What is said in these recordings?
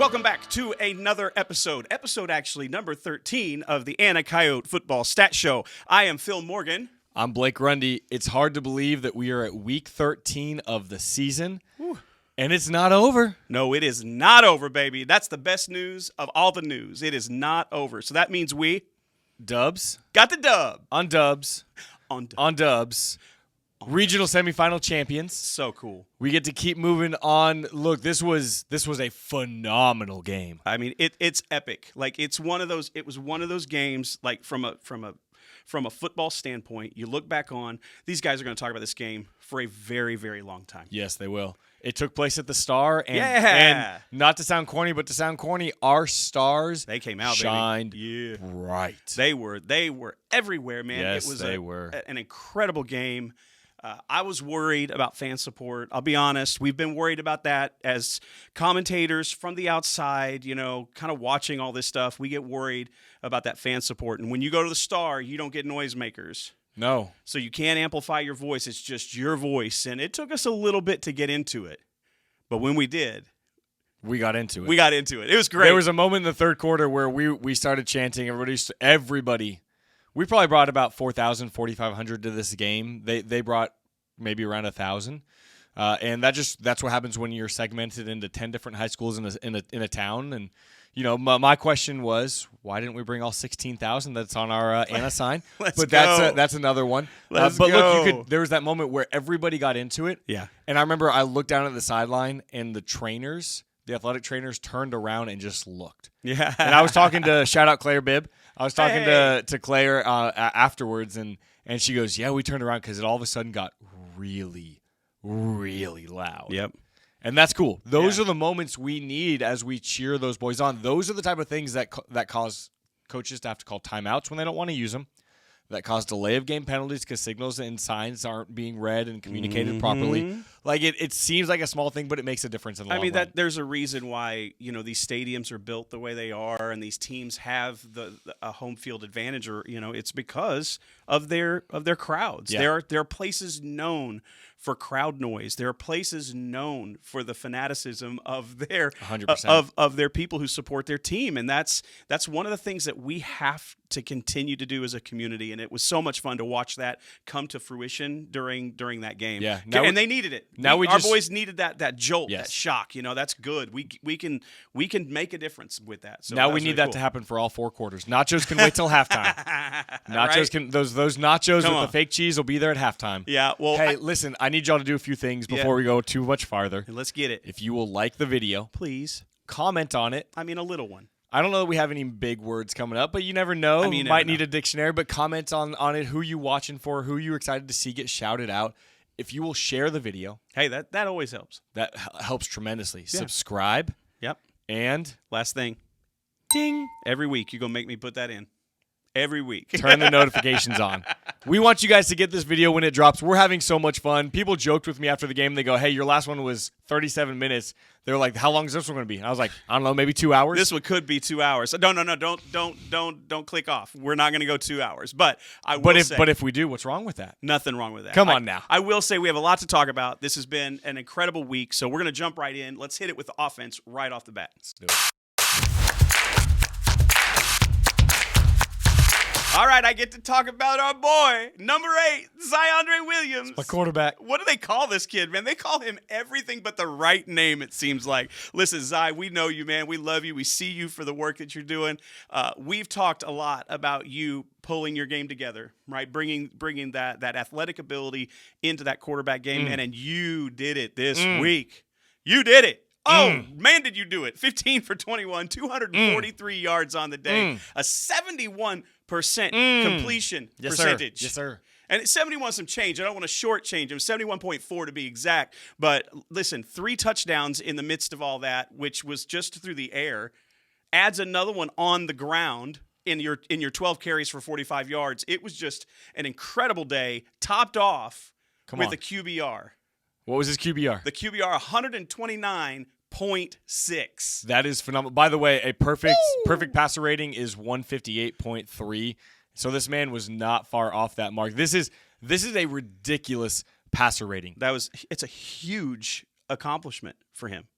Welcome back to another episode actually number 13 of the Coyote Football Stat Show. I am Phil Morgan. I'm Blake Grundy. It's hard to believe that we are at week 13 of the season, and it's not over. No, it is not over, baby. That's the best news of all the news. It is not over. So that means we Dubs. got the dub. On Dubs. On Dubs. Regional semifinal champions. So cool. We get to keep moving on. Look, this was a phenomenal game. I mean, it's epic. Like it was one of those games like from a football standpoint, you look back on, these guys are going to talk about this game for a very, very long time. Yes, they will. It took place at the Star, and not to sound corny, but to sound corny, our stars they came out, shined baby. bright. They were everywhere, man. Yes, it was they were. An incredible game. I was worried about fan support. I'll be honest. We've been worried about that as commentators from the outside, kind of watching all this stuff. We get worried about that fan support. And when you go to the Star, you don't get noisemakers. No. So you can't amplify your voice. It's just your voice. And it took us a little bit to get into it. But when we did, we got into it. It was great. There was a moment in the third quarter where we started chanting. Everybody. We probably brought about 4,000, 4,500 to this game. They brought maybe around 1,000. And that's what happens when you're segmented into 10 different high schools in a town. And my question was, why didn't we bring all 16,000 that's on our Anna sign? But that's another one. But look, there was that moment where everybody got into it. Yeah. And I remember I looked down at the sideline and the athletic trainers turned around and just looked. Yeah. And I was talking to shout out Claire Bibb. I was talking to Claire afterwards, and she goes, "Yeah, we turned around because it all of a sudden got really, really loud." Yep. And that's cool. Those are the moments we need as we cheer those boys on. Those are the type of things that cause coaches to have to call timeouts when they don't want to use them, that cause delay of game penalties because signals and signs aren't being read and communicated properly. Like it seems like a small thing, but it makes a difference in the long run. There's a reason why these stadiums are built the way they are, and these teams have a home field advantage, or it's because of their crowds. Yeah. There are places known for crowd noise. There are places known for the fanaticism of their 100%. of their people who support their team, and that's one of the things that we have to continue to do as a community. And it was so much fun to watch that come to fruition during that game. Yeah, and they needed it. Our boys needed that jolt, that shock. That's good. We can make a difference with that. So now we need that to happen for all four quarters. Nachos can wait till halftime. Nachos can those nachos with the fake cheese will be there at halftime. Yeah. Well, hey, listen, I need y'all to do a few things before we go too much farther. Let's get it. If you will like the video, please comment on it. I mean, a little one. I don't know that we have any big words coming up, but you never know. You might need a dictionary, but comment on it, who you watching for, who you excited to see get shouted out. If you will share the video. Hey, that always helps. That helps tremendously. Yeah. Subscribe. Yep. And last thing. Ding. Every week you're going to make me put that in. Every week. Turn the notifications on. We want you guys to get this video when it drops. We're having so much fun. People joked with me after the game. They go, "Hey, your last one was 37 minutes." They're like, "How long is this one going to be?" And I was like, "I don't know, maybe 2 hours." This one could be 2 hours. No, don't click off. We're not going to go 2 hours. But But if we do, what's wrong with that? Nothing wrong with that. Come on now. I will say we have a lot to talk about. This has been an incredible week, so we're going to jump right in. Let's hit it with the offense right off the bat. Let's do it. All right, I get to talk about our boy, number 8, Ziondre Williams. My quarterback. What do they call this kid, man? They call him everything but the right name, it seems like. Listen, Zy, we know you, man. We love you. We see you for the work that you're doing. We've talked a lot about you pulling your game together, right? Bringing that athletic ability into that quarterback game, and you did it this week. You did it. Oh, man, did you do it. 15 for 21, 243 yards on the day, a 71% completion percentage. Yes, sir. And it's 71 some change. I don't want to shortchange him. 71.4 to be exact. But listen, 3 touchdowns in the midst of all that, which was just through the air, adds another one on the ground in your 12 carries for 45 yards. It was just an incredible day, topped off with a QBR. What was his QBR? The QBR 129.6. That is phenomenal. By the way, a perfect passer rating is 158.3. So this man was not far off that mark. This is a ridiculous passer rating. It's a huge accomplishment for him.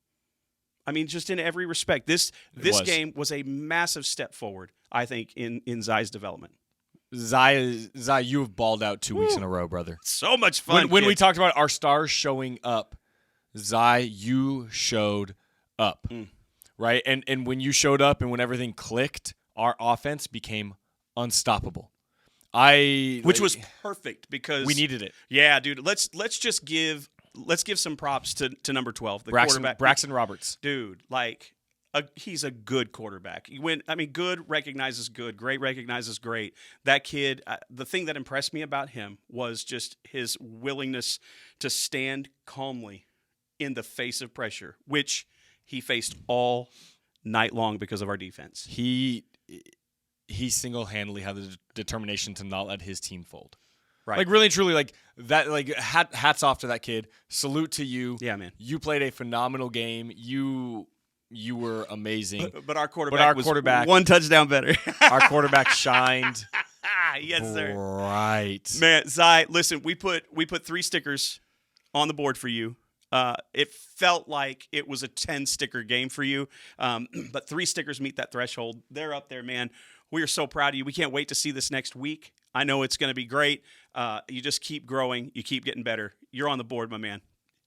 I mean, just in every respect. This was. game was a massive step forward, I think, in Zai's development. Zai, you have balled out 2 weeks in a row, brother. So much fun. When we talked about our stars showing up, Zai, you showed up, right? And when you showed up and when everything clicked, our offense became unstoppable. Which was perfect because we needed it. Yeah, dude. Let's give some props to number 12, the quarterback, Braxton Roberts. Dude, like he's a good quarterback. Good recognizes good, great recognizes great. That kid, the thing that impressed me about him was just his willingness to stand calmly in the face of pressure, which he faced all night long because of our defense. He single-handedly had the determination to not let his team fold. Right. Like really and truly, like that. Like hats off to that kid. Salute to you. Yeah, man. You played a phenomenal game. You were amazing. But our quarterback was one touchdown better. Our quarterback shined. Yes, sir. Right. Man, Zai, listen, we put 3 stickers on the board for you. It felt like it was a 10-sticker game for you, but 3 stickers meet that threshold. They're up there, man. We are so proud of you. We can't wait to see this next week. I know it's going to be great. You just keep growing. You keep getting better. You're on the board, my man.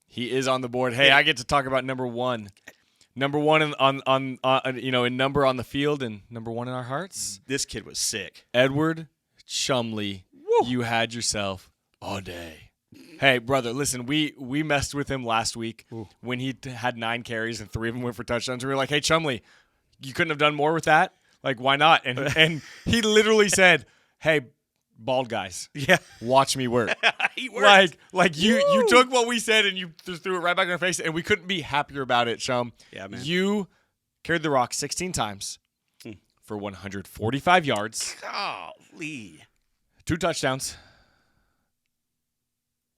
He is on the board. Hey, I get to talk about number 1. Number 1 in number on the field and number 1 in our hearts. This kid was sick. Edward Chumley. Woo. You had yourself a day. Hey, brother, listen, we messed with him last week when he had 9 carries and 3 of them went for touchdowns. We were like, hey, Chumley, you couldn't have done more with that? Like, why not? And he literally said, hey, bald guys, watch me work. He worked. Like you took what we said and you just threw it right back in our face, and we couldn't be happier about it, Chum. Yeah, man. You carried the rock 16 times for 145 yards. Golly. 2 touchdowns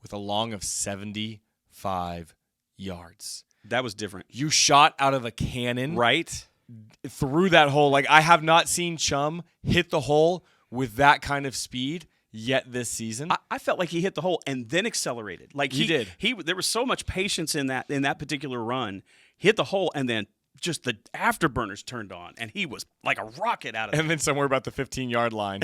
with a long of 75 yards. That was different. You shot out of a cannon. Right. Through that hole. Like, I have not seen Chum hit the hole with that kind of speed yet this season. I felt like he hit the hole and then accelerated. Like he did. There was so much patience in that particular run. He hit the hole and then just the afterburners turned on, and he was like a rocket out of it. And then somewhere about the 15-yard line.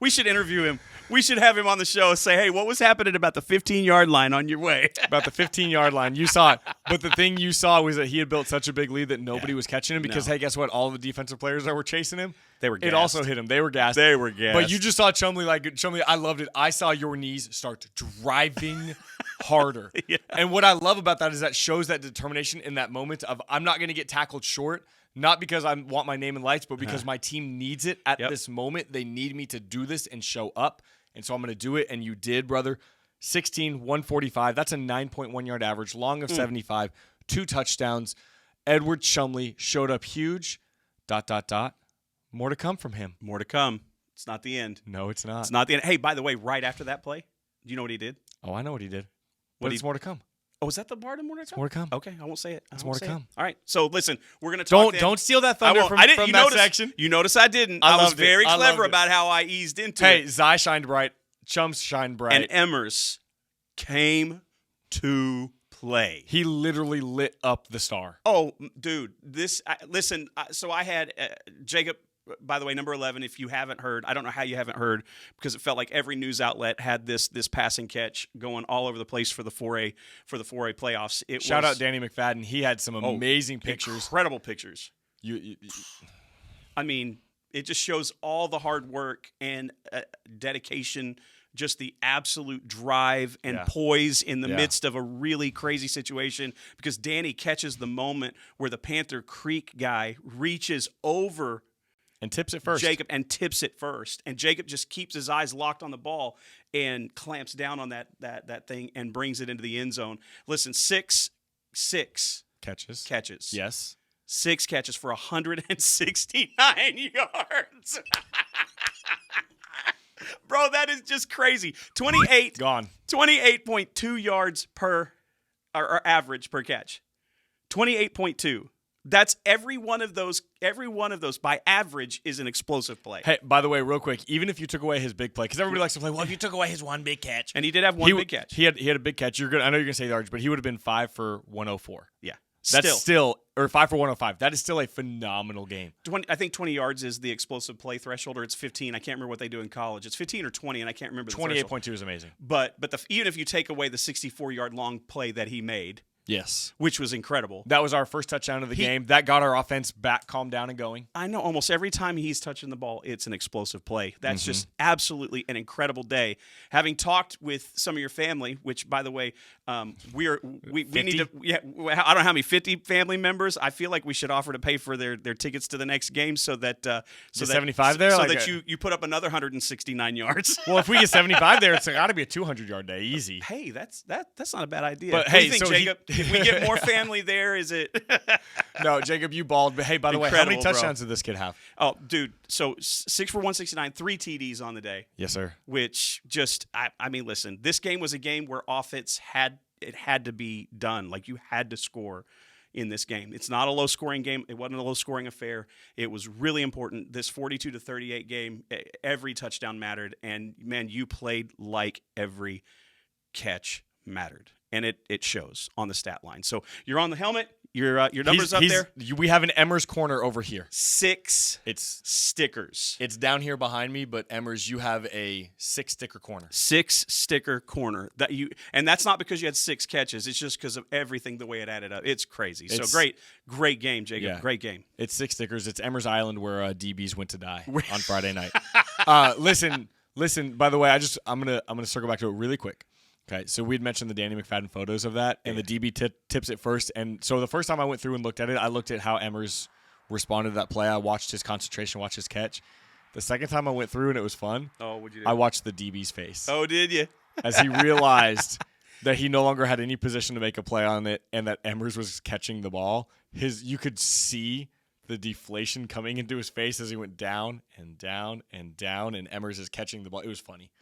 We should interview him. We should have him on the show and say, hey, what was happening about the 15-yard line on your way? About the 15-yard line. You saw it. But the thing you saw was that he had built such a big lead that nobody was catching him because, hey, guess what? All the defensive players that were chasing him, they were gassed. It also hit him. They were gassed. But you just saw Chumley, I loved it. I saw your knees start driving harder. Yeah. And what I love about that is that shows that determination in that moment of I'm not going to get tackled short. Not because I want my name in lights, but because my team needs it at this moment. They need me to do this and show up. And so I'm going to do it. And you did, brother. 16, 145. That's a 9.1 yard average. Long of 75. 2 touchdowns. Edward Chumley showed up huge. ... More to come from him. More to come. It's not the end. No, it's not. It's not the end. Hey, by the way, right after that play, do you know what he did? Oh, I know what he did. But it's more to come. Oh, is that the part of more to come? More to come. Okay, I won't say it. It's more to come. All right. So listen, we're gonna talk. Don't steal that thunder from that section. You notice I didn't. I was very clever about how I eased into it. Hey, Zai shined bright. Chums shined bright. And Emmers came to play. He literally lit up the star. Oh, dude, listen. So I had Jacob. By the way, number 11, if you haven't heard, I don't know how you haven't heard, because it felt like every news outlet had this passing catch going all over the place for the 4A playoffs. Shout out Danny McFadden. He had some amazing pictures. Incredible pictures. I mean, it just shows all the hard work and dedication, just the absolute drive and poise in the midst of a really crazy situation, because Danny catches the moment where the Panther Creek guy reaches over and tips it first. And Jacob just keeps his eyes locked on the ball and clamps down on that thing and brings it into the end zone. Listen, six catches. Yes. 6 catches for 169 yards. Bro, that is just crazy. 28.2 yards per or average per catch. 28.2. That's every one of those. Every one of those, by average, is an explosive play. Hey, by the way, real quick, even if you took away his big play, because everybody likes to play, well, if you took away his one big catch. And he did have one big catch. He had a big catch. I know you're going to say the yards, but he would have been 5 for 104. Yeah. That's still, or 5 for 105. That is still a phenomenal game. I think 20 yards is the explosive play threshold, or it's 15. I can't remember what they do in college. It's 15 or 20, and I can't remember the 28.2 is amazing. But even if you take away the 64-yard long play that he made, yes, which was incredible. That was our first touchdown of the game. That got our offense back, calmed down, and going. I know almost every time he's touching the ball, it's an explosive play. That's just absolutely an incredible day. Having talked with some of your family, which, by the way, we need to. Yeah, I don't know how many 50 family members. I feel like we should offer to pay for their tickets to the next game, so that 75 there, so like that you put up another 169 yards. Well, if we get 75 there, it's got to be a 200-yard day, easy. Hey, that's not a bad idea. But what hey, do you think, so Jacob? If we get more family there, is it? No, Jacob, you balled. But hey, by the way, how many touchdowns did this kid have? Oh, dude. So 6 for 169, 3 TDs on the day. Yes, sir. Which just, I mean, listen, this game was a game where offense had to be done. Like, you had to score in this game. It's not a low-scoring game. It wasn't a low-scoring affair. It was really important. This 42-38 game, every touchdown mattered. And, man, you played like every catch mattered. And it shows on the stat line. So you're on the helmet. Your number's up there. We have an Emmers corner over here. 6 It's stickers. It's down here behind me, but Emmers, you have a 6-sticker corner. 6-sticker corner. And that's not because you had 6 catches. It's just because of everything, the way it added up. It's crazy. So great game, Jacob. Yeah. Great game. It's 6 stickers. It's Emmers Island where DBs went to die on Friday night. Listen. By the way, I'm gonna circle back to it really quick. Okay, so we'd mentioned the Danny McFadden photos of that, and the DB tips it first. And so the first time I went through and looked at it, I looked at how Emmers responded to that play. I watched his concentration, watched his catch. The second time I went through and it was fun, what'd you do? I watched the DB's face. Oh, did you? As he realized that he no longer had any position to make a play on it and that Emmers was catching the ball. You could see the deflation coming into his face as he went down and down and down, and Emmers is catching the ball. It was funny.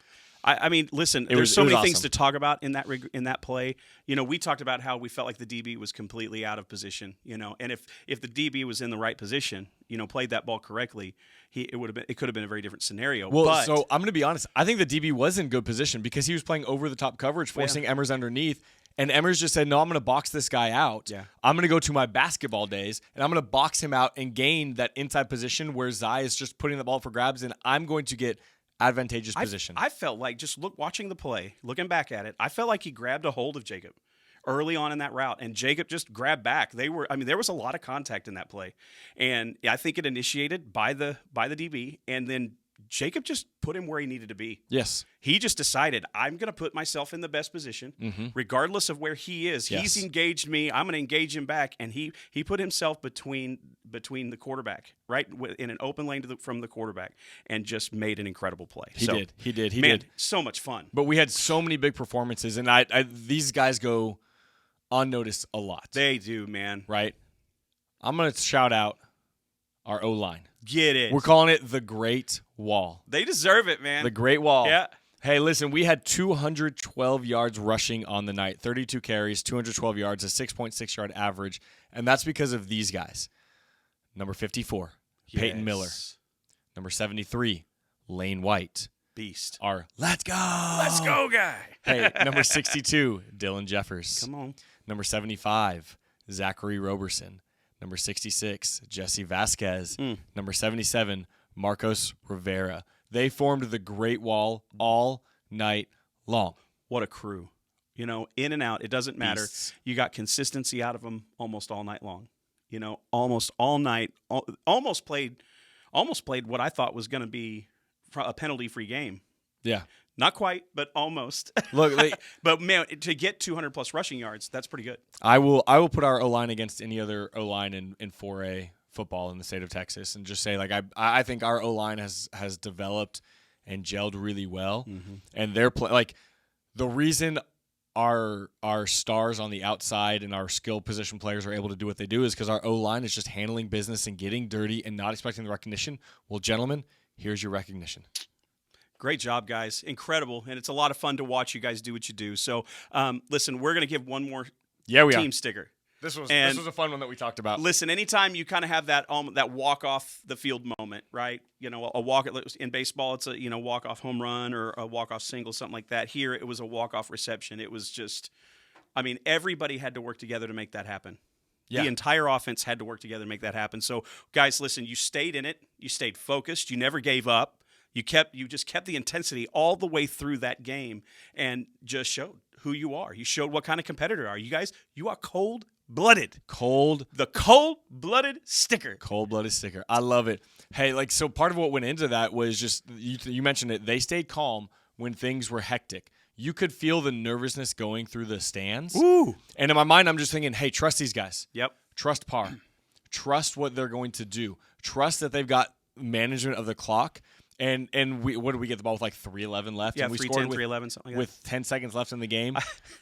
I mean, listen, there's so many things awesome to talk about in that play. You know, we talked about how we felt like the DB was completely out of position, you know, and if the DB was in the right position, you know, played that ball correctly, it could have been a very different scenario. Well, so I'm going to be honest. I think the DB was in good position because he was playing over the top coverage, forcing Emmers underneath. And Emmers just said, no, I'm going to box this guy out. Yeah. I'm going to go to my basketball days, and I'm going to box him out and gain that inside position where Zai is just putting the ball for grabs, and I'm going to get advantageous position. I felt like, watching the play, looking back at it, I felt like he grabbed a hold of Jacob early on in that route, and Jacob just grabbed back. There was a lot of contact in that play, and I think it initiated by the DB, and then Jacob just put him where he needed to be. Yes. He just decided, I'm going to put myself in the best position, regardless of where he is. Yes. He's engaged me. I'm going to engage him back. And he put himself between the quarterback, right, in an open lane from the quarterback, and just made an incredible play. He did. So much fun. But we had so many big performances, and these guys go unnoticed a lot. They do, man. Right? I'm going to shout out our O-line. Get it. We're calling it the Great Wall. They deserve it, man. The Great Wall. Yeah. Hey, listen, we had 212 yards rushing on the night, 32 carries, 212 yards, a 6.6-yard average, and that's because of these guys. Number 54, Peyton Miller. Number 73, Lane White. Beast. Our let's go guy. Hey, number 62, Dylan Jeffers. Come on. Number 75, Zachary Roberson. Number 66, Jesse Vasquez. Number 77, Marcos Rivera. They formed the Great Wall all night long. What a crew. You know, in and out, it doesn't matter. Beasts. You got consistency out of them almost all night long. You know, almost all night. Almost played what I thought was going to be a penalty-free game. Yeah. Not quite, but almost. Look, but man, to get 200+ rushing yards, that's pretty good. I will put our O-line against any other O-line in 4A football in the state of Texas, and just say, like, I think our O-line has developed and gelled really well, and they're the reason our stars on the outside and our skill position players are able to do what they do is because our O-line is just handling business and getting dirty and not expecting the recognition. Well, gentlemen, here's your recognition. Great job, guys. Incredible. And it's a lot of fun to watch you guys do what you do. So, listen, we're going to give one more team sticker. This was And a fun one that we talked about. listen, anytime you kind of have that that walk off the field moment, right? A walk in baseball, it's a walk off home run or a walk off single, something like that. Here, it was a walk off reception. It was just, everybody had to work together to make that happen. Yeah. The entire offense had to work together to make that happen. So, guys, listen, you stayed in it. You stayed focused. You never gave up. You just kept the intensity all the way through that game and just showed who you are. You showed what kind of competitor you are. You guys, you are cold-blooded. The cold-blooded sticker. Cold-blooded sticker. I love it. Hey, so part of what went into that was just, you mentioned it, they stayed calm when things were hectic. You could feel the nervousness going through the stands. Ooh. And in my mind, I'm just thinking, hey, trust these guys. Yep. Trust Parr. Trust what they're going to do. Trust that they've got management of the clock. And what did we get the ball with 3:11 left? Yeah, and we 3:10, scored 3:11, something like that. with 10 seconds left in the game,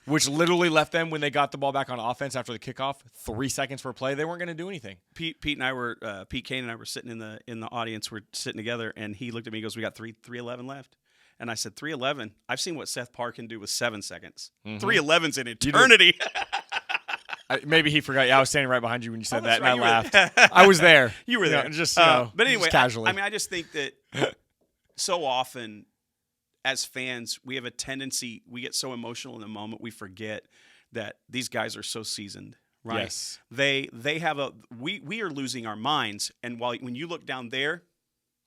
which literally left them when they got the ball back on offense after the kickoff, 3 seconds for play. They weren't going to do anything. Pete Kane and I were sitting in the audience. We're sitting together, and he looked at me and goes, "We got 3:11 left." And I said, 3:11? I've seen what Seth Parr can do with 7 seconds. 3:11's an eternity. Maybe he forgot. Yeah, I was standing right behind you when you said that, right, and you I were laughed. there. I was there. You were there. But anyway, just casually. I just think that so often as fans, we have a tendency, we get so emotional in the moment, we forget that these guys are so seasoned, right? Yes. They have we are losing our minds, and when you look down there,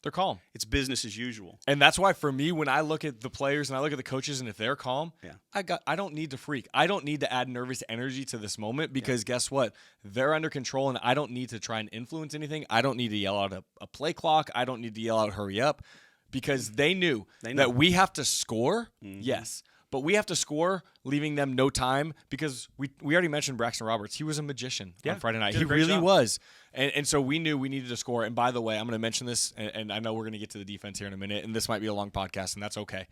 they're calm. it's business as usual. And that's why for me, when I look at the players and I look at the coaches, and if they're calm, I don't need to freak. I don't need to add nervous energy to this moment because guess what? They're under control, and I don't need to try and influence anything. I don't need to yell out a play clock. I don't need to yell out hurry up because they knew that we have to score, yes, but we have to score, leaving them no time because we already mentioned Braxton Roberts. He was a magician on Friday night. He really was. And so we knew we needed to score. And by the way, I'm going to mention this, and I know we're going to get to the defense here in a minute, and this might be a long podcast, and that's okay.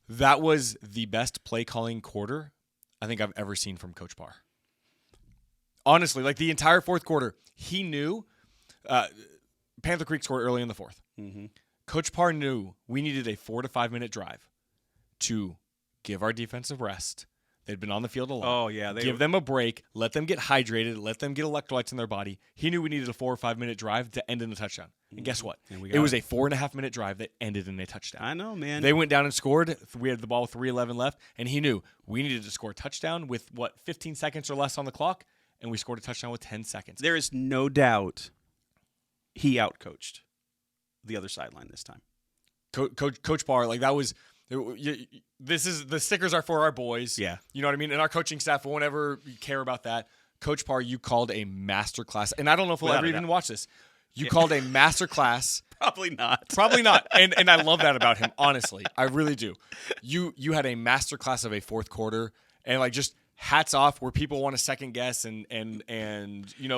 That was the best play calling quarter I think I've ever seen from Coach Parr. Honestly, the entire fourth quarter, he knew Panther Creek scored early in the fourth. Mm-hmm. Coach Parr knew we needed a 4 to 5 minute drive to give our defensive rest. They'd been on the field a lot. Oh, yeah. Give them a break. Let them get hydrated. Let them get electrolytes in their body. He knew we needed a 4 or 5 minute drive to end in a touchdown. And guess what? It was a 4.5 minute drive that ended in a touchdown. I know, man. They went down and scored. We had the ball with 3:11 left, and he knew we needed to score a touchdown with, 15 seconds or less on the clock, and we scored a touchdown with 10 seconds. There is no doubt he outcoached the other sideline this time. Coach Parr, that was this is the stickers are for our boys. Yeah. You know what I mean? And our coaching staff won't ever care about that. Coach Parr, you called a master class. And I don't know if we'll ever even watch this. You called a master class. Probably not. Probably not. And I love that about him, honestly. I really do. You had a master class of a fourth quarter and just hats off where people want to second guess and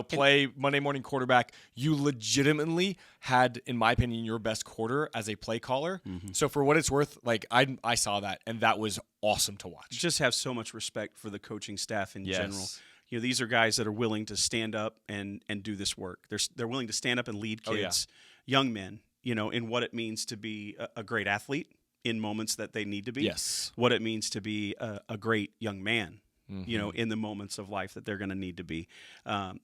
play Monday morning quarterback. You legitimately had, in my opinion, your best quarter as a play caller. Mm-hmm. So for what it's worth, I saw that, and that was awesome to watch. Just have so much respect for the coaching staff in general. These are guys that are willing to stand up and do this work. They're willing to stand up and lead kids, young men, in what it means to be a great athlete in moments that they need to be. Yes. What it means to be a great young man. Mm-hmm. In the moments of life that they're going to need to be.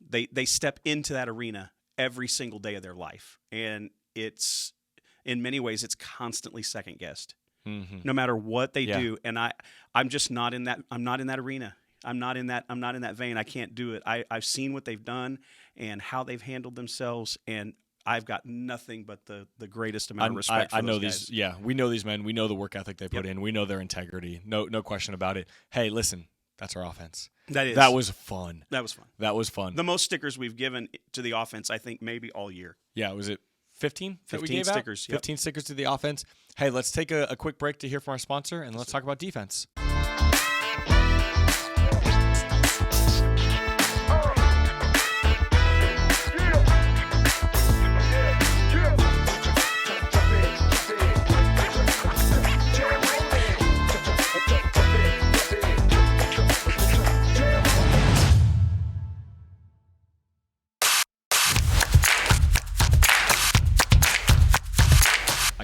They step into that arena every single day of their life. And it's, in many ways, it's constantly second guessed. Mm-hmm. No matter what they do. And I'm just not in that. I'm not in that arena. I'm not in that vein. I can't do it. I've seen what they've done and how they've handled themselves, and I've got nothing but the greatest amount of respect for those guys. Yeah, we know these men. We know the work ethic they put in. We know their integrity. No question about it. Hey, listen. That's our offense. That was fun. That was fun. That was fun. The most stickers we've given to the offense, I think, maybe all year. Yeah, was it 15? 15 stickers. Yep. 15 stickers to the offense. Hey, let's take a quick break to hear from our sponsor, and let's talk about defense.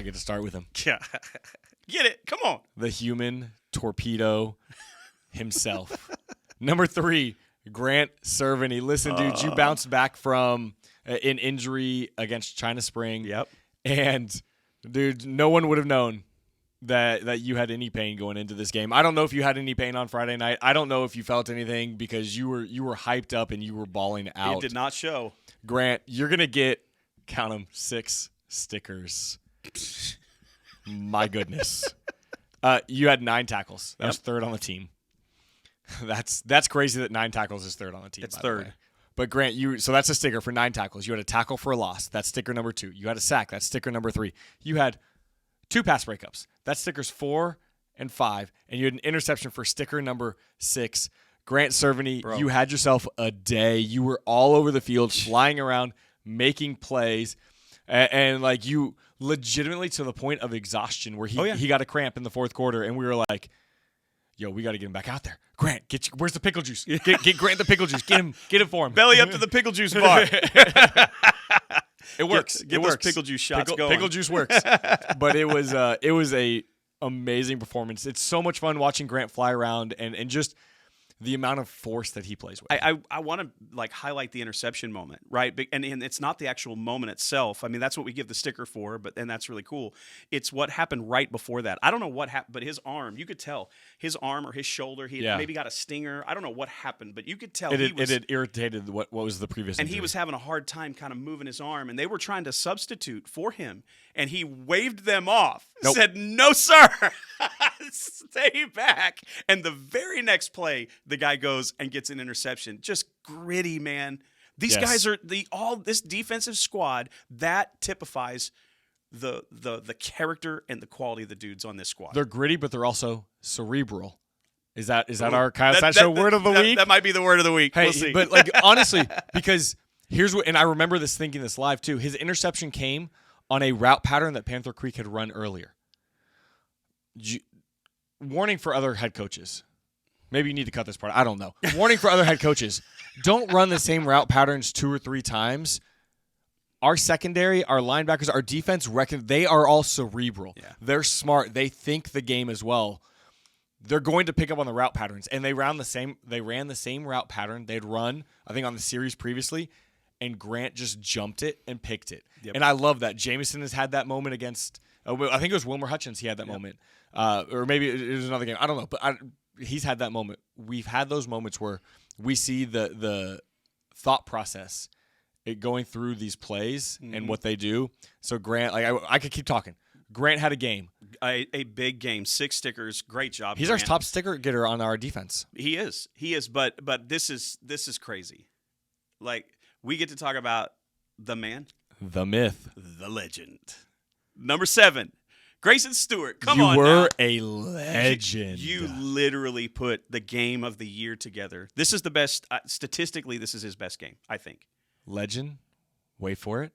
Get to start with him. Yeah. Get it. Come on. The human torpedo himself. Number 3, Grant Cerveny. Listen, dude, you bounced back from an injury against China Spring. Yep. And, dude, no one would have known that you had any pain going into this game. I don't know if you had any pain on Friday night. I don't know if you felt anything because you were hyped up and you were bawling out. It did not show. Grant, you're going to get, count them, 6 stickers. My goodness. You had 9 tackles. That was third on the team. That's crazy that 9 tackles is third on the team. It's third. But Grant, so that's a sticker for 9 tackles. You had a tackle for a loss. That's sticker number 2. You had a sack. That's sticker number 3. You had 2 pass breakups. That's stickers 4 and 5. And you had an interception for sticker number 6. Grant Cerveny, you had yourself a day. You were all over the field, flying around, making plays, and like you legitimately to the point of exhaustion where he got a cramp in the fourth quarter, and we were like, yo, we got to get him back out there. Grant, where's the pickle juice? Get Grant the pickle juice. Get it for him. Belly up to the pickle juice bar. It works. Get those pickle juice shots going. Pickle juice works. But it was a amazing performance. It's so much fun watching Grant fly around and just the amount of force that he plays with. I want to like highlight the interception moment, right? And it's not the actual moment itself. I mean, that's what we give the sticker for, and that's really cool. It's what happened right before that. I don't know what happened, but his arm, you could tell his arm or his shoulder, he maybe got a stinger. I don't know what happened, but you could tell it had irritated what was the previous and injury. He was having a hard time kind of moving his arm, and they were trying to substitute for him, and he waved them off, said, "No, sir, stay back." And the very next play, the guy goes and gets an interception. Just gritty, man. These guys are this defensive squad that typifies the character and the quality of the dudes on this squad. They're gritty, but they're also cerebral. Is that our Kyle Sideshow word of the week? That might be the word of the week. Hey, we'll see. But like honestly, because here's what, and I remember thinking this live too. His interception came on a route pattern that Panther Creek had run earlier. Warning for other head coaches. Maybe you need to cut this part. I don't know. Warning for other head coaches. Don't run the same route patterns 2 or 3 times. Our secondary, our linebackers, our defense, they are all cerebral. Yeah. They're smart. They think the game as well. They're going to pick up on the route patterns. And they ran the same route pattern they'd run, I think, on the series previously. And Grant just jumped it and picked it. Yep. And I love that. Jameson has had that moment against, I think it was Wilmer Hutchins. He had that moment. Or maybe it was another game. I don't know. But he's had that moment. We've had those moments where we see the thought process going through these plays and what they do. So Grant, like I could keep talking. Grant had a game. A big game. 6 stickers. Great job. He's Grant. our top sticker getter on our defense. He is. But this is crazy. Like, we get to talk about the man, the myth, the legend. Number 7. Grayson Stewart, come on now. You were now. a legend. You literally put the game of the year together. This is the best. Statistically, this is his best game, I think. Legend. Wait for it.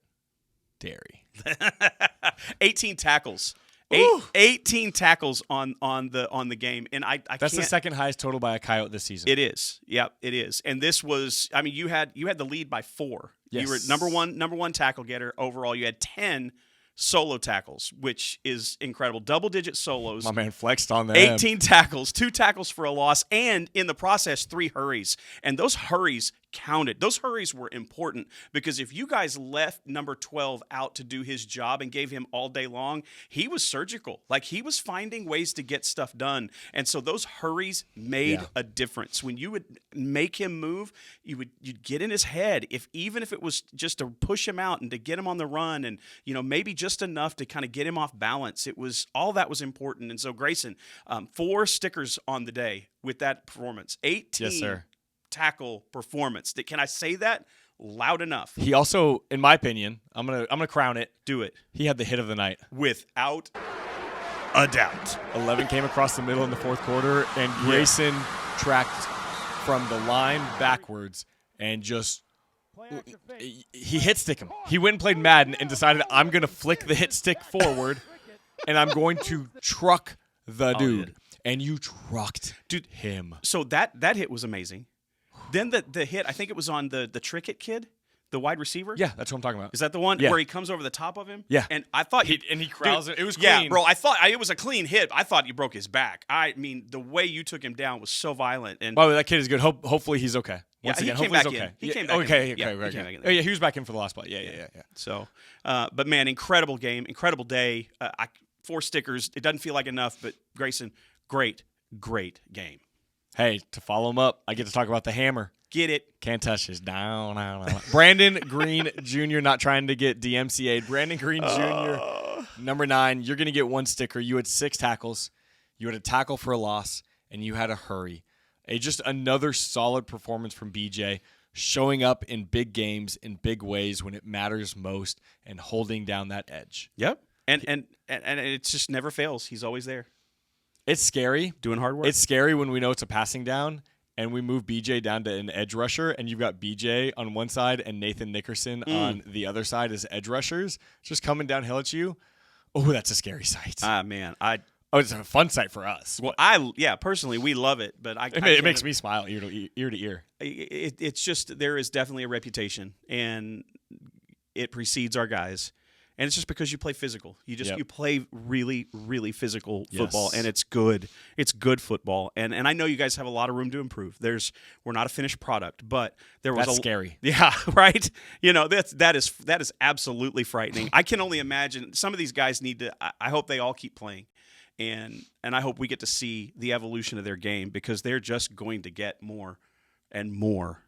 Dairy. 18 tackles. 18 tackles on the game, and I that's the second highest total by a Coyote this season. It is. Yep, it is. And this was. I mean, you had the lead by 4. Yes. You were number one tackle getter overall. You had 10 solo tackles, which is incredible. Double-digit solos. My man flexed on them. 18 tackles, 2 tackles for a loss, and in the process, 3 hurries. And those hurries counted. Those hurries were important because if you guys left number 12 out to do his job and gave him all day long, he was surgical. Like, he was finding ways to get stuff done. And so those hurries made a difference. When you would make him move, you'd get in his head, even if it was just to push him out and to get him on the run and, maybe just enough to kind of get him off balance. It was all that was important. And so Grayson, 4 stickers on the day with that performance. 18 yes, sir. Tackle performance. Can I say that loud enough? He also, in my opinion, I'm gonna crown it. Do it. He had the hit of the night. Without a doubt. 11 came across the middle in the fourth quarter, and Grayson tracked from the line backwards and just he hit stick him. He went and played Madden and decided, I'm going to flick the hit stick forward, and I'm going to truck the dude. Dude. And you trucked him. So that hit was amazing. Then the hit, I think it was on the Trickett kid, the wide receiver. Yeah, that's what I'm talking about. Is that the one where he comes over the top of him? Yeah. And I thought he crowds it. It was clean. Yeah, bro. I thought it was a clean hit. I thought you broke his back. I mean, the way you took him down was so violent. And by the way, that kid is good. Hopefully he's okay. Once he again, came hopefully back he's in. okay. He Yeah, came back in. okay, Yeah, okay, he okay. came back in Oh, there. yeah, he was back in for the last play. Yeah. So, but man, incredible game, incredible day. 4 stickers. It doesn't feel like enough, but Grayson, great game. Hey, to follow him up, I get to talk about the hammer. Get it? Can't touch his down. Brandon Green Jr. not trying to get DMCA'd. Brandon Green Jr. Number 9. You're gonna get 1 sticker. You had 6 tackles. You had a tackle for a loss, and you had a hurry. Just another solid performance from BJ, showing up in big games in big ways when it matters most, and holding down that edge. Yep. And it just never fails. He's always there. It's scary. Doing hard work. It's scary when we know it's a passing down and we move BJ down to an edge rusher, and you've got BJ on one side and Nathan Nickerson on the other side as edge rushers just coming downhill at you. Oh, that's a scary sight. Man, it's a fun sight for us. Well, personally, we love it, but it makes me smile ear to ear. It's just there is definitely a reputation, and it precedes our guys. And it's just because you play physical. You play really, really physical football, and it's good. It's good football. And I know you guys have a lot of room to improve. We're not a finished product, but that's scary. Yeah, right? That is absolutely frightening. I can only imagine some of these guys need to I hope they all keep playing. And I hope we get to see the evolution of their game, because they're just going to get more and more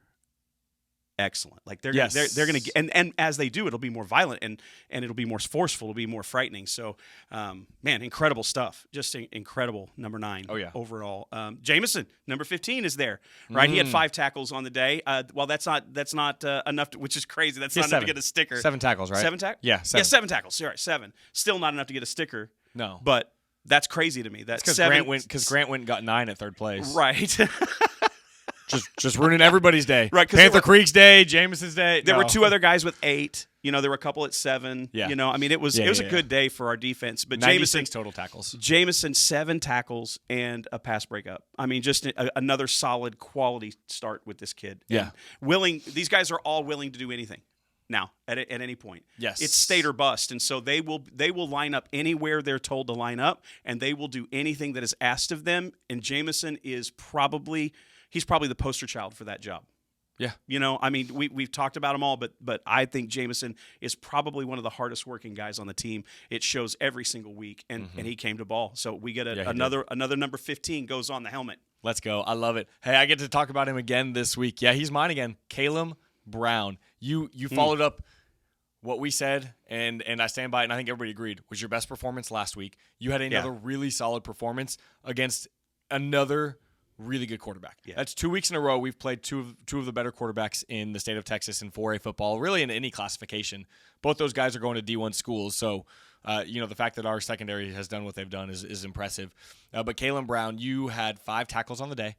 excellent. Like they're going to get, and as they do, it'll be more violent and it'll be more forceful, it'll be more frightening. So, man, incredible stuff. Just incredible. Number 9. Oh yeah. Overall, Jameson, number 15 is there, right? He had 5 tackles on the day. Well, that's not enough which is crazy. That's not enough to get a sticker. 7 tackles, right? 7 tackles? Yeah, 7. Yeah, 7 tackles. Sorry, 7. Still not enough to get a sticker. No. But that's crazy to me. That's because Grant went and got 9 at 3rd place. Right. Just ruining everybody's day. Right. Panther Creek's day, Jameson's day. There were 2 other guys with 8. There were a couple at 7. Yeah. I mean, it was a good day for our defense. But 96 total tackles. Jameson, 7 tackles and a pass breakup. I mean, just another solid quality start with this kid. Yeah. And these guys are all willing to do anything now at any point. Yes. It's state or bust. And so they will line up anywhere they're told to line up, and they will do anything that is asked of them. And Jameson is probably the poster child for that job. Yeah. I mean, we've talked about them all, but I think Jameson is probably one of the hardest working guys on the team. It shows every single week, and he came to ball. So we get another number 15 goes on the helmet. Let's go. I love it. Hey, I get to talk about him again this week. Yeah, he's mine again. Caleb Brown. You followed up what we said, and I stand by it, and I think everybody agreed, was your best performance last week. You had another really solid performance against another really good quarterback. Yeah. That's 2 weeks in a row we've played two of the better quarterbacks in the state of Texas in 4A football, really in any classification. Both those guys are going to D1 schools, so the fact that our secondary has done what they've done is impressive. But Caleb Brown, you had 5 tackles on the day,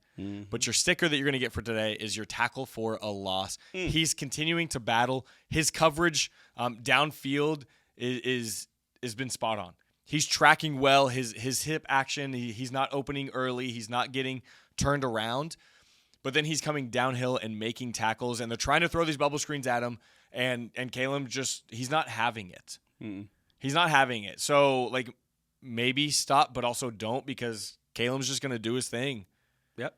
but your sticker that you're going to get for today is your tackle for a loss. He's continuing to battle. His coverage downfield is been spot on. He's tracking well. His hip action, he's not opening early. He's not getting turned around, but then he's coming downhill and making tackles, and they're trying to throw these bubble screens at him, and Caleb he's not having it. He's not having it. So, maybe stop, but also don't, because Caleb's just going to do his thing. Yep.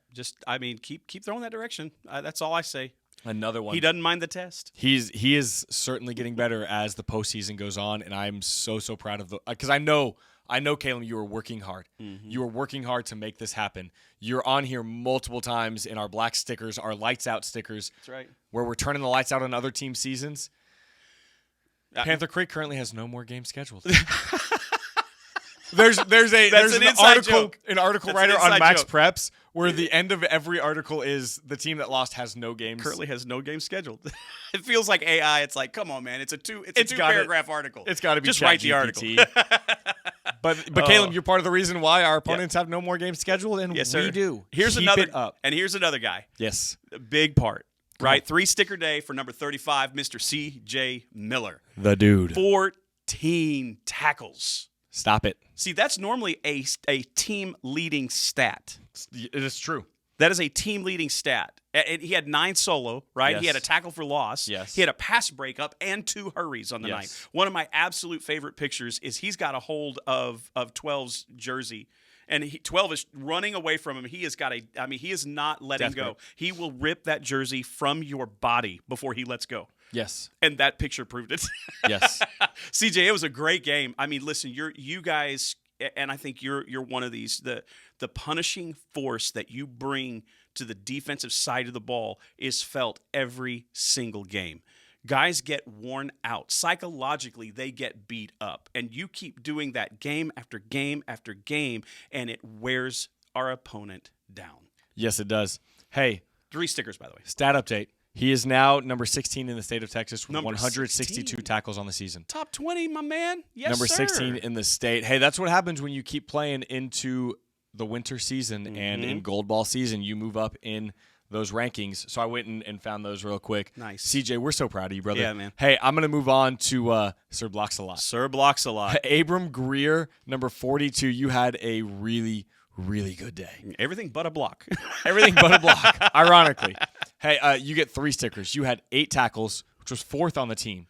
Keep throwing that direction. That's all I say. Another one. He doesn't mind the test. He is certainly getting better as the postseason goes on, and I'm so proud of because I know Caleb, you are working hard. You are working hard to make this happen. You're on here multiple times in our black stickers, our lights out stickers. That's right. Where we're turning the lights out on other team seasons. Panther Creek currently has no more games scheduled. There's an article writer on Max joke. Preps where the end of every article is the team that lost has no games. Currently has no games scheduled. It feels like AI. It's like, come on, man. It's a two paragraph article. It's got to be just write the article. But Caleb, you're part of the reason why our opponents have no more games scheduled, and yes, we do. Here's Keep it up. And here's another guy. Yes, a big part. Right, 3 sticker day for number 35, Mr. C.J. Miller. The dude. 14 tackles. Stop it. See, that's normally a team leading stat. It is true. That is a team leading stat. He had 9 solo, right? Yes. He had a tackle for loss. Yes. He had a pass breakup and 2 hurries on the night. One of my absolute favorite pictures is he's got a hold of 12's jersey, And 12 is running away from him. He has got he is not letting go. grip. He will rip that jersey from your body before he lets go. Yes. And that picture proved it. Yes. CJ, it was a great game. I mean, listen, you guys, and I think you're one of these, the punishing force that you bring to the defensive side of the ball is felt every single game. Guys get worn out. Psychologically, they get beat up. And you keep doing that game after game after game, and it wears our opponent down. Yes, it does. Hey. 3 stickers, by the way. Stat update. He is now number 16 in the state of Texas with Number 162 16. tackles on the season. Top 20, my man. Yes, Number sir. 16 in the state. Hey, that's what happens when you keep playing into the winter season and in Gold Ball season. You move up in those rankings. So I went and found those real quick. Nice. CJ, we're so proud of you, brother. Yeah, man. Hey, I'm going to move on to Sir Blocks a Lot. Sir Blocks a Lot. Abram Greer, number 42. You had a really, really good day. Everything but a block. Everything but a block, ironically. Hey, you get 3 stickers. You had 8 tackles, which was 4th on the team.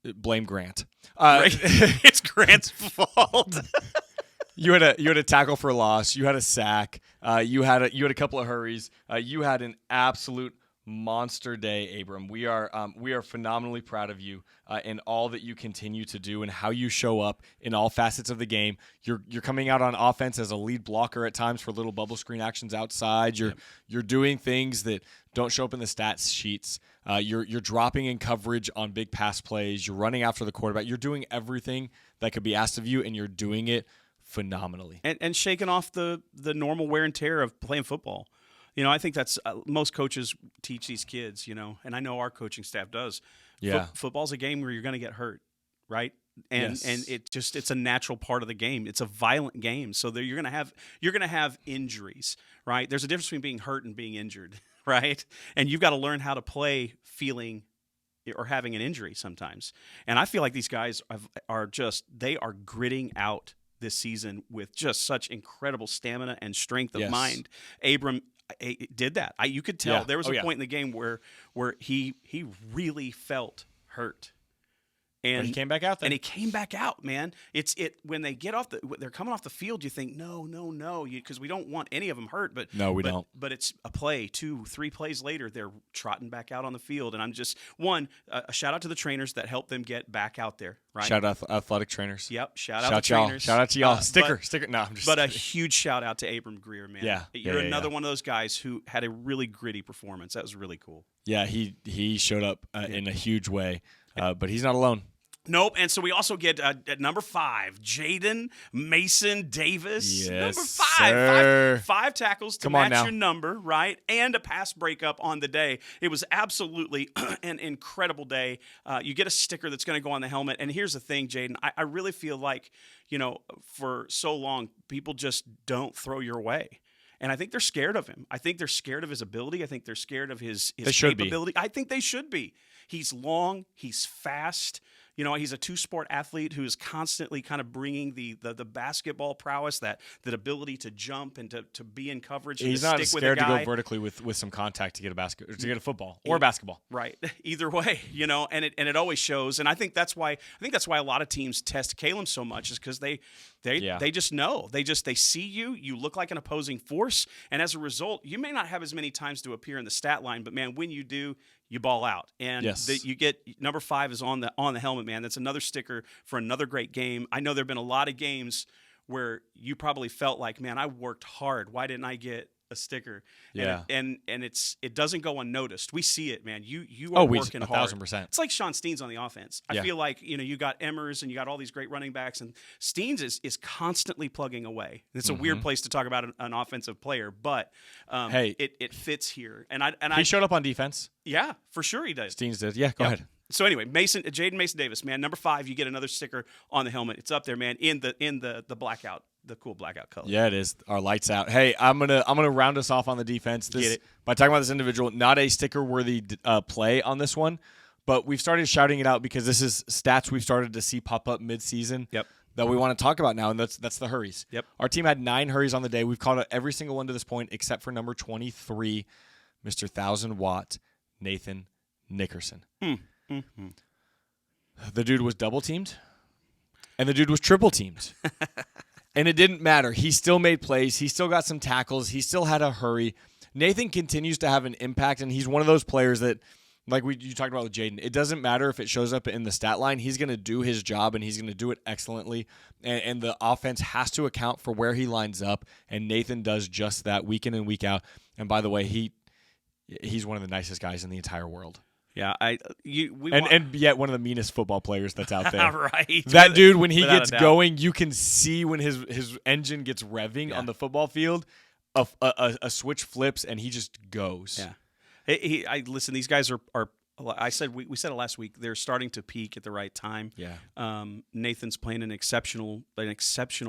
Blame Grant. It's Grant's fault. You had a tackle for a loss. You had a sack. You had a couple of hurries. You had an absolute monster day, Abram. We are phenomenally proud of you in all that you continue to do and how you show up in all facets of the game. You're coming out on offense as a lead blocker at times for little bubble screen actions outside. You're doing things that don't show up in the stats sheets. You're dropping in coverage on big pass plays. You're running after the quarterback. You're doing everything that could be asked of you, and you're doing it phenomenally. And shaking off the normal wear and tear of playing football. You know, I think that's most coaches teach these kids, you know, and I know our coaching staff does. Yeah. Football's a game where you're going to get hurt, right? And Yes. and it's a natural part of the game. It's a violent game. So you're going to have injuries, right? There's a difference between being hurt and being injured, right? And you've got to learn how to play feeling or having an injury sometimes. And I feel like these guys are gritting out this season with just such incredible stamina and strength of Yes. mind. Abram did that. You could tell there was a yeah. point in the game where he really felt hurt. And But he came back out then. And he came back out, man. When they get off they're coming off the field, you think, no, because we don't want any of them hurt. But No, we don't. But it's a play, 2-3 plays later, they're trotting back out on the field. And I'm just, a shout out to the trainers that helped them get back out there, right? Shout out athletic trainers. Yep, shout out to y'all. trainers. Shout out to y'all. Sticker. No, I'm just But a kidding. huge shout out to Abram Greer, man. Yeah. You're Yeah, another one of those guys who had a really gritty performance. That was really cool. Yeah, he showed up in a huge way, but he's not alone. Nope. And so we also get at number 5, Jaden Mason Davis. Yes, number 5. sir. Five tackles to Come on match now. your number, right? And a pass breakup on the day. It was absolutely an incredible day. You get a sticker that's going to go on the helmet. And here's the thing, Jaden. I really feel like, you know, for so long, people just don't throw your way. And I think they're scared of him. I think they're scared of his ability. I think they're scared of his capability. I think they should be. He's long. He's fast. You know, he's a 2-sport athlete who is constantly kind of bringing the basketball prowess, that ability to jump and to be in coverage. And He's to not stick scared with a guy. to go vertically with some contact to get a football or a basketball. Right. Either way, you know, and it always shows. And I think that's why a lot of teams test Caleb so much, is because they just know. They see you look like an opposing force, and as a result, you may not have as many times to appear in the stat line, but man, when you do, you ball out. And Yes. you get number 5 is on the helmet, man. That's another sticker for another great game. I know there've been a lot of games where you probably felt like, man, I worked hard. Why didn't I get a sticker? Yeah. And it doesn't go unnoticed. We see it, man. You are working hard. 1,000%. It's like Sean Steens on the offense. I feel like, you know, you got Emmers and you got all these great running backs, and Steens is constantly plugging away. It's a weird place to talk about an offensive player, but it fits here. And He showed up on defense. yeah, for sure he does. Steens did. Yeah, go ahead. So anyway, Jaden Mason Davis, man, number 5, you get another sticker on the helmet. It's up there, man, in the blackout, the cool blackout color. Yeah, it is. Our lights out. Hey, I'm gonna round us off on the defense. Get it. By talking about this individual, not a sticker worthy play on this one, but we've started shouting it out because this is stats we've started to see pop up mid-season. Yep. That we want to talk about now, and that's the hurries. Yep. Our team had 9 hurries on the day. We've caught every single one to this point except for number 23, Mr. 1,000-watt Nathan Nickerson. Mm-hmm. The dude was double teamed, and the dude was triple teamed. And it didn't matter. He still made plays. He still got some tackles. He still had a hurry. Nathan continues to have an impact, and he's one of those players that, like you talked about with Jaden, it doesn't matter if it shows up in the stat line. He's going to do his job, and he's going to do it excellently. And the offense has to account for where he lines up, and Nathan does just that week in and week out. And by the way, he's one of the nicest guys in the entire world. Yeah, and yet one of the meanest football players that's out there. Right. That dude, when he Without gets a doubt. going, you can see when his engine gets revving on the football field, a switch flips and he just goes. Yeah. Listen. These guys are. I said we said it last week. They're starting to peak at the right time. Yeah. Nathan's playing an exceptional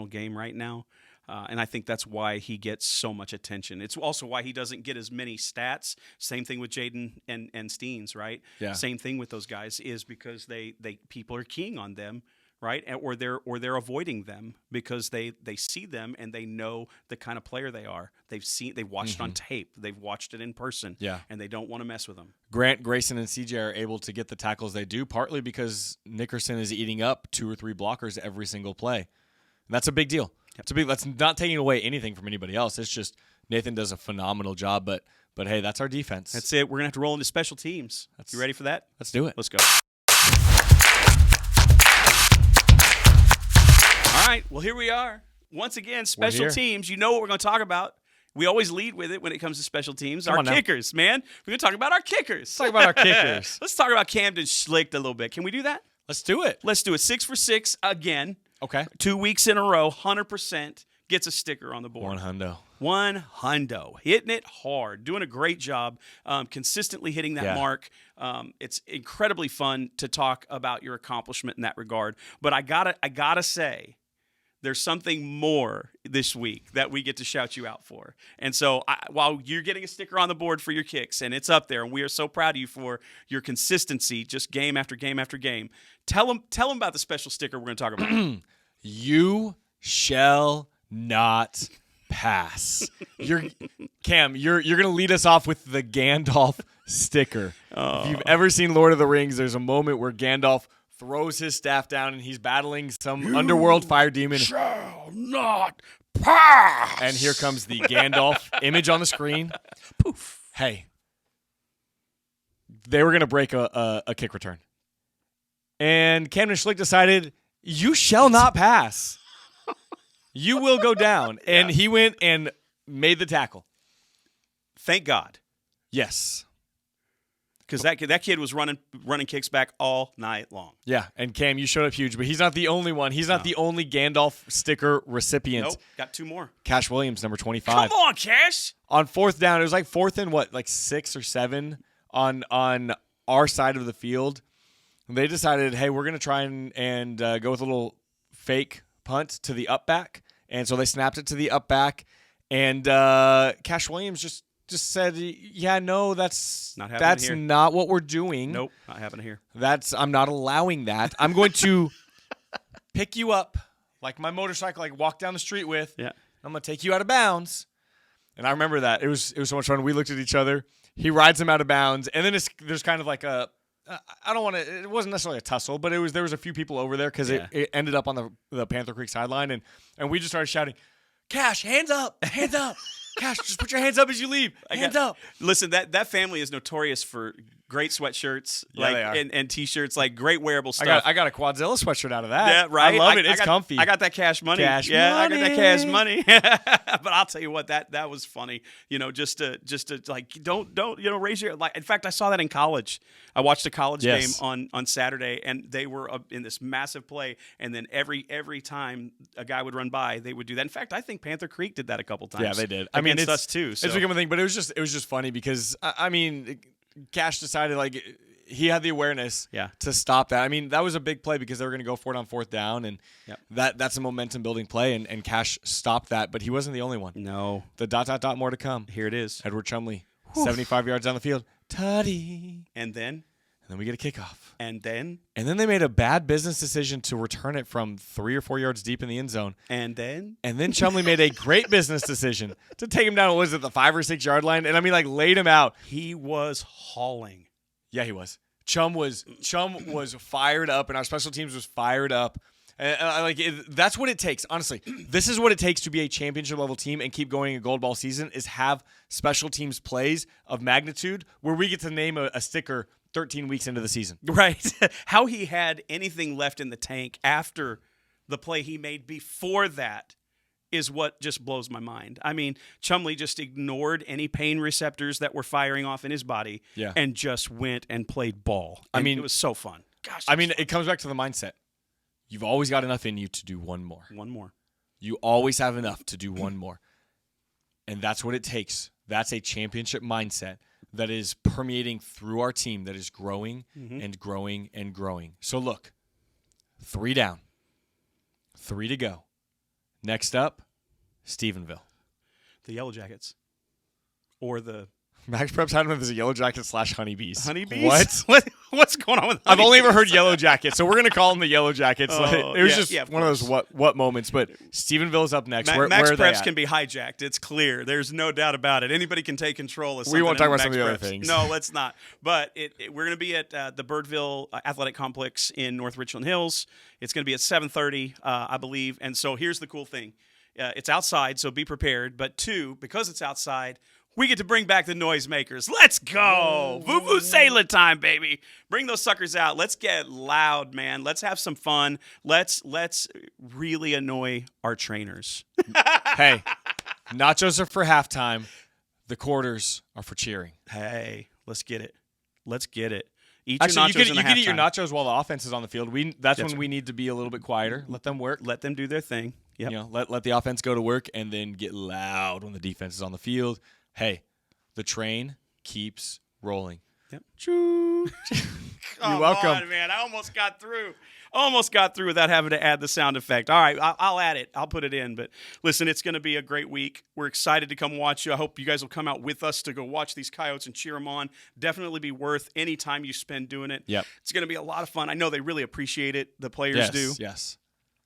game right now. And I think that's why he gets so much attention. It's also why he doesn't get as many stats. Same thing with Jaden and Steens, right? Yeah. Same thing with those guys is because they people are keying on them, right? Or they're avoiding them because they see them and they know the kind of player they are. They've watched it on tape. They've watched it in person. Yeah. And they don't want to mess with them. Grant, Grayson, and CJ are able to get the tackles they do, partly because Nickerson is eating up 2 or 3 blockers every single play. And that's a big deal. That's not taking away anything from anybody else. It's just Nathan does a phenomenal job, but hey, that's our defense. That's it. We're going to have to roll into special teams. You ready for that? Let's do it. Let's go. All right. Well, here we are. Once again, special teams. You know what we're going to talk about. We always lead with it when it comes to special teams. Our kickers, man. We're going to talk about our kickers. Let's talk about our kickers. Let's talk about Camden Schlicht a little bit. Can we do that? Let's do it. Let's do it. 6 for 6 again. Okay. 2 weeks in a row, 100% gets a sticker on the board. One hundo. Hitting it hard. Doing a great job. Consistently hitting that mark. It's incredibly fun to talk about your accomplishment in that regard. But I gotta say, there's something more this week that we get to shout you out for. And so while you're getting a sticker on the board for your kicks, and it's up there, and we are so proud of you for your consistency, just game after game after game, tell them about the special sticker we're going to talk about. You shall not pass. Cam, you're going to lead us off with the Gandalf sticker. If you've ever seen Lord of the Rings, there's a moment where Gandalf throws his staff down and he's battling some underworld fire demon. Shall not pass. And here comes the Gandalf image on the screen. Poof. Hey, they were going to break a kick return. And Camden Schlicht decided, you shall not pass. You will go down. And he went and made the tackle. Thank God. Yes. Because that kid was running kicks back all night long. Yeah, and Cam, you showed up huge, but he's not the only one. He's not the only Gandalf sticker recipient. Nope, got 2 more. Cash Williams, number 25. Come on, Cash. On 4th down, it was like 4th and what, like 6 or 7 on our side of the field. They decided, hey, we're going to try and go with a little fake punt to the up back. And so they snapped it to the up back. And Cash Williams just said, yeah, no, that's not what we're doing. Nope, not happening here. I'm not allowing that. I'm going to pick you up like my motorcycle, like walk down the street with. Yeah. I'm going to take you out of bounds. And I remember that. It was so much fun. We looked at each other. He rides him out of bounds. And then there's kind of like it wasn't necessarily a tussle, but there was a few people over there because it ended up on the Panther Creek sideline. And we just started shouting, Cash, hands up, hands up. Cash, just put your hands up as you leave. Hands up. Listen, that family is notorious for great sweatshirts, they are. and t-shirts, like great wearable stuff. I got a Quadzilla sweatshirt out of that. Yeah, right. I love it. It's comfy. I got that cash money. I got that cash money. But I'll tell you what, that was funny. You know, just to like don't raise your like. In fact, I saw that in college. I watched a college game on Saturday, and they were in this massive play. And then every time a guy would run by, they would do that. In fact, I think Panther Creek did that a couple times. Yeah, they did. I mean, it's us too. So. It's become a thing, but it was just funny because I mean, Cash decided like he had the awareness to stop that. I mean, that was a big play because they were going to go for it on 4th down, and that's a momentum building play, and Cash stopped that, but he wasn't the only one. No. The ... more to come. Here it is. Edward Chumley, 75 yards down the field. Tutty. And then we get a kickoff. And then they made a bad business decision to return it from 3 or 4 yards deep in the end zone. And then Chumley made a great business decision to take him down. What was it, the 5 or 6 yard line? And I mean, like laid him out. He was hauling. Yeah, he was. Chum was fired up, and our special teams was fired up. That's what it takes. Honestly, this is what it takes to be a championship level team and keep going a gold ball season is have special teams plays of magnitude where we get to name a sticker 13 weeks into the season. Right. How he had anything left in the tank after the play he made before that is what just blows my mind. I mean, Chumley just ignored any pain receptors that were firing off in his body and just went and played ball. And it was so fun. Gosh. It comes back to the mindset. You've always got enough in you to do one more. One more. You always have enough to do one more. And that's what it takes. That's a championship mindset that is permeating through our team that is growing and growing and growing. So look, 3 down, 3 to go. Next up, Stephenville. The Yellow Jackets. Or the... Max Preps had them as a Yellow Jacket / Honeybees. Honeybees? What's going on with Honeybees? I've only ever heard Yellow Jackets, so we're going to call them the Yellow Jackets. It was just one of those what moments. But Stephenville is up next. Where Max are they Preps at? can be hijacked. It's clear. There's no doubt about it. Anybody can take control of something. We won't talk about some of the Preps. other things. No, let's not. But we're going to be at the Birdville Athletic Complex in North Richland Hills. It's going to be at 7:30, I believe. And so here's the cool thing. It's outside, so be prepared. But 2, because it's outside, we get to bring back the noisemakers. Let's go. Vuvuzela time, baby. Bring those suckers out. Let's get loud, man. Let's have some fun. Let's really annoy our trainers. Hey, nachos are for halftime. The quarters are for cheering. Hey, let's get it. Let's get it. Eat Actually, your nachos you in the can eat your halftime. nachos while the offense is on the field. That's when we need to be a little bit quieter. Let them work. Let them do their thing. Yep. Let the offense go to work and then get loud when the defense is on the field. Hey, the train keeps rolling. Yep. You're welcome. On, man. I almost got through. Without having to add the sound effect. All right, I'll add it. I'll put it in. But listen, it's going to be a great week. We're excited to come watch you. I hope you guys will come out with us to go watch these Coyotes and cheer them on. Definitely be worth any time you spend doing it. Yep. It's going to be a lot of fun. I know they really appreciate it. The players do. Yes.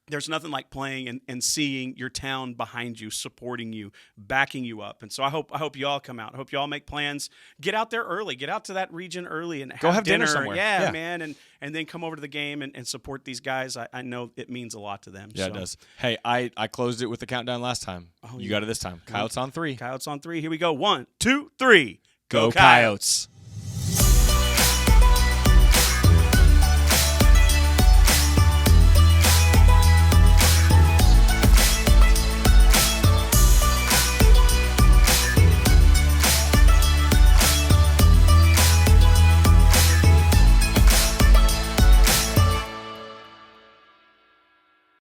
There's nothing like playing and seeing your town behind you, supporting you, backing you up. And so I hope you all come out. I hope you all make plans. Get out there early. Get out to that region early and have dinner somewhere. Yeah, man. And then come over to the game and support these guys. I know it means a lot to them. Yeah, it does. Hey, I closed it with the countdown last time. You got it this time. Coyotes on 3. Coyotes on 3. Here we go. 1, 2, 3. Go Coyotes.